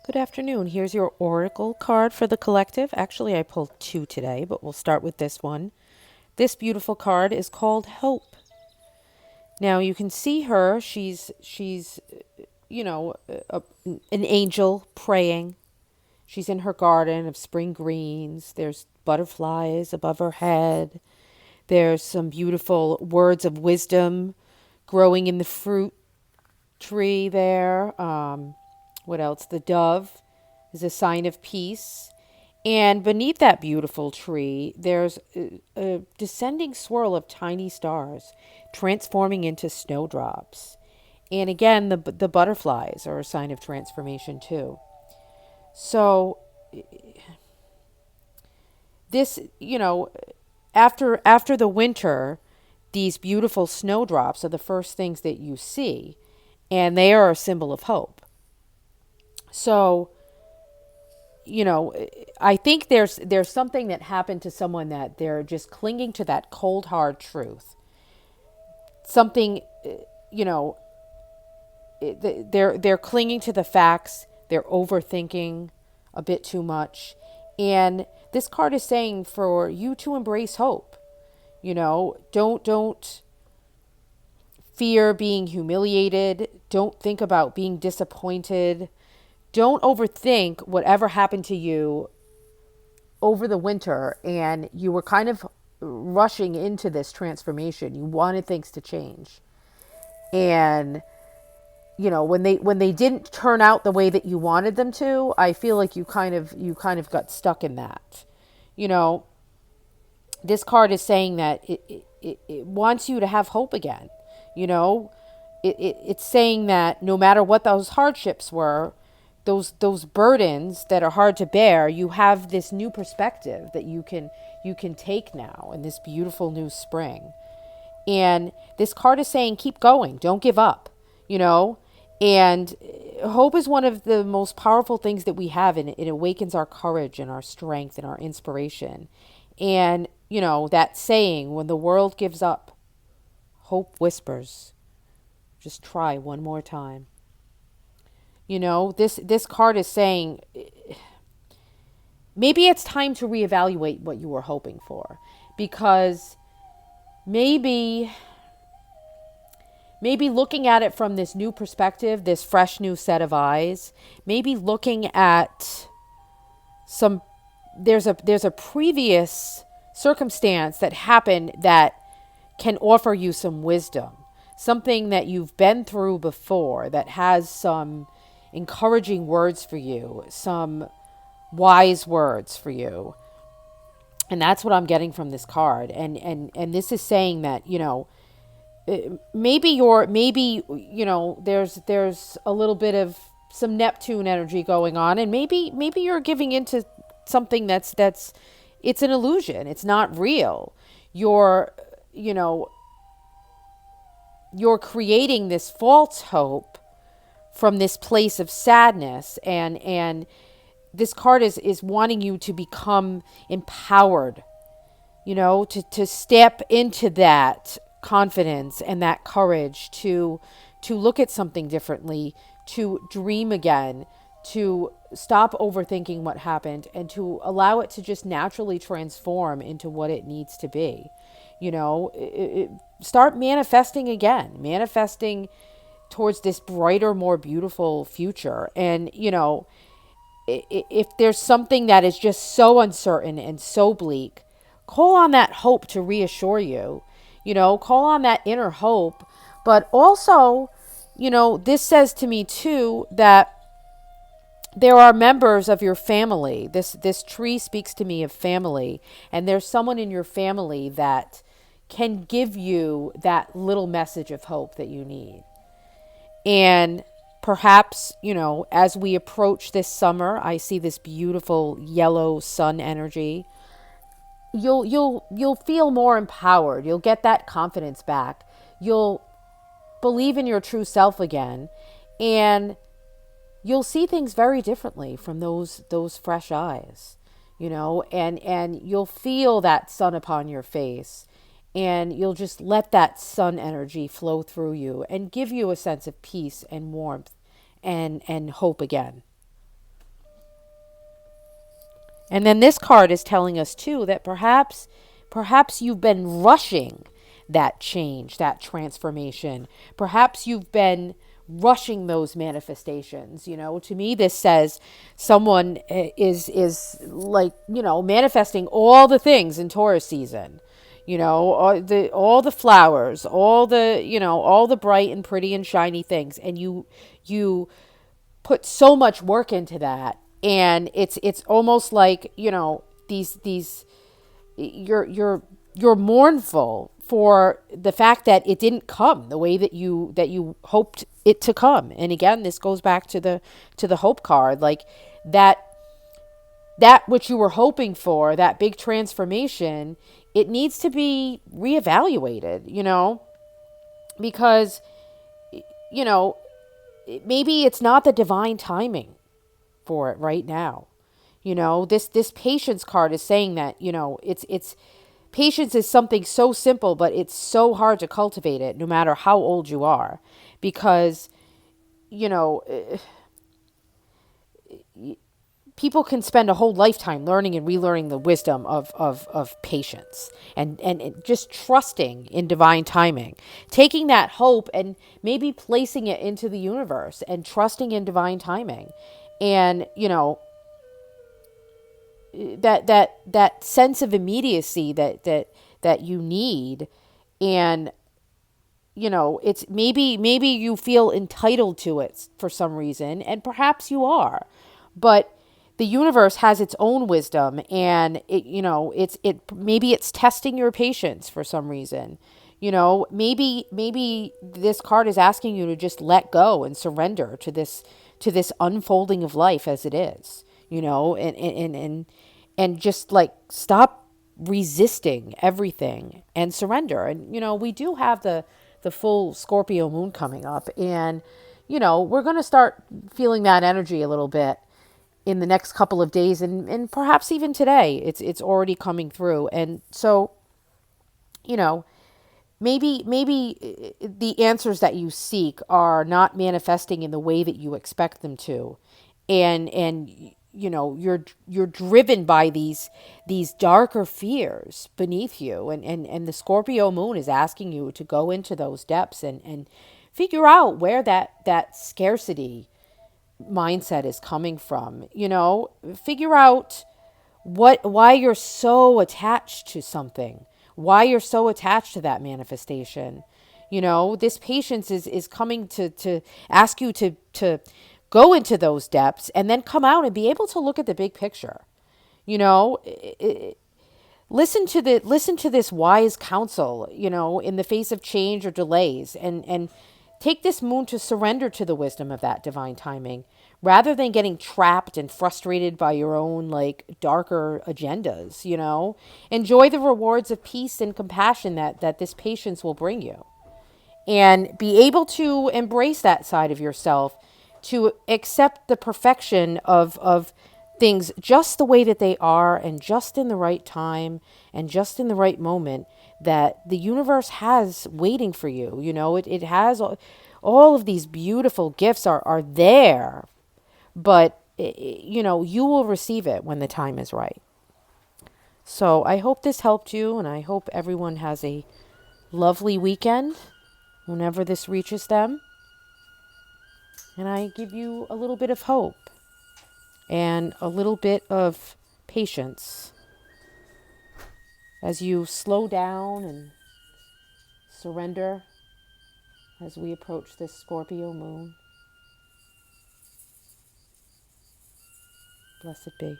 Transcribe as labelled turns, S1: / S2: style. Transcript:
S1: Good afternoon. Here's your oracle card for the collective. Actually, I pulled two today, but we'll start with this one. This beautiful card is called Hope. Now you can see her. She's an angel praying. She's in her garden of spring greens. There's butterflies above her head. There's some beautiful words of wisdom growing in the fruit tree there. What else? The dove is a sign of peace. And beneath that beautiful tree, there's a descending swirl of tiny stars transforming into snowdrops. And again, the butterflies are a sign of transformation too. So this, after the winter, these beautiful snowdrops are the first things that you see, and they are a symbol of hope. So, I think there's something that happened to someone that they're just clinging to that cold hard truth. Something, you know, they're clinging to the facts. They're overthinking a bit too much, and this card is saying for you to embrace hope. Don't fear being humiliated. Don't think about being disappointed. Don't overthink whatever happened to you over the winter and you were kind of rushing into this transformation. You wanted things to change. And when they didn't turn out the way that you wanted them to, I feel like you kind of got stuck in that. You know, this card is saying that it wants you to have hope again. You know, it's saying that no matter what those hardships were, those burdens that are hard to bear, you have this new perspective that you can take now in this beautiful new spring. And this card is saying keep going, don't give up, you know? And hope is one of the most powerful things that we have, and it awakens our courage and our strength and our inspiration. And, that saying, when the world gives up, hope whispers. Just try one more time. This card is saying maybe it's time to reevaluate what you were hoping for, because maybe looking at it from this new perspective, this fresh new set of eyes, maybe looking at some there's a previous circumstance that happened that can offer you some wisdom, something that you've been through before that has some encouraging words for you, some wise words for you. And that's what I'm getting from this card. And this is saying that, maybe there's a little bit of some Neptune energy going on, and maybe you're giving into something that's it's an illusion. It's not real. You're creating this false hope from this place of sadness, and this card is wanting you to become empowered, to step into that confidence and that courage to look at something differently, to dream again, to stop overthinking what happened, and to allow it to just naturally transform into what it needs to be. Start manifesting again, manifesting towards this brighter, more beautiful future. And, if there's something that is just so uncertain and so bleak, call on that hope to reassure you. Call on that inner hope. But also, this says to me too that there are members of your family. This tree speaks to me of family, and there's someone in your family that can give you that little message of hope that you need. And perhaps, as we approach this summer, I see this beautiful yellow sun energy. You'll feel more empowered. You'll get that confidence back. You'll believe in your true self again, and you'll see things very differently from those fresh eyes, and you'll feel that sun upon your face, and you'll just let that sun energy flow through you and give you a sense of peace and warmth and hope again. And then this card is telling us too that perhaps you've been rushing that change, that transformation. Perhaps you've been rushing those manifestations. To me this says someone is like, manifesting all the things in Taurus season. All the flowers, all the bright and pretty and shiny things, and you put so much work into that, and it's almost like, these you're mournful for the fact that it didn't come the way that you hoped it to come. And again, this goes back to the hope card, like that which you were hoping for, that big transformation, it needs to be reevaluated, because you know maybe it's not the divine timing for it right now. This patience card is saying that, it's patience is something so simple, but it's so hard to cultivate it no matter how old you are, because you know people can spend a whole lifetime learning and relearning the wisdom of patience, and just trusting in divine timing, taking that hope and maybe placing it into the universe and trusting in divine timing. And that sense of immediacy that you need. And it's maybe you feel entitled to it for some reason, and perhaps you are, but the universe has its own wisdom, and maybe it's testing your patience for some reason. Maybe this card is asking you to just let go and surrender to this unfolding of life as it is. And just like stop resisting everything and surrender. And we do have the full Scorpio moon coming up, and we're going to start feeling that energy a little bit in the next couple of days, and perhaps even today it's already coming through. And so you know maybe the answers that you seek are not manifesting in the way that you expect them to, and you're driven by these darker fears beneath you, and the Scorpio moon is asking you to go into those depths and figure out where that scarcity mindset is coming from. Figure out why you're so attached to something, why you're so attached to that manifestation. This patience is coming to ask you to go into those depths and then come out and be able to look at the big picture. you know listen to this wise counsel, in the face of change or delays, and take this moon to surrender to the wisdom of that divine timing, rather than getting trapped and frustrated by your own like darker agendas. Enjoy the rewards of peace and compassion that this patience will bring you, and be able to embrace that side of yourself, to accept the perfection of things just the way that they are, and just in the right time, and just in the right moment that the universe has waiting for you. It has all of these beautiful gifts are there, but you will receive it when the time is right. So I hope this helped you, and I hope everyone has a lovely weekend whenever this reaches them. And I give you a little bit of hope and a little bit of patience as you slow down and surrender as we approach this Scorpio moon. Blessed be.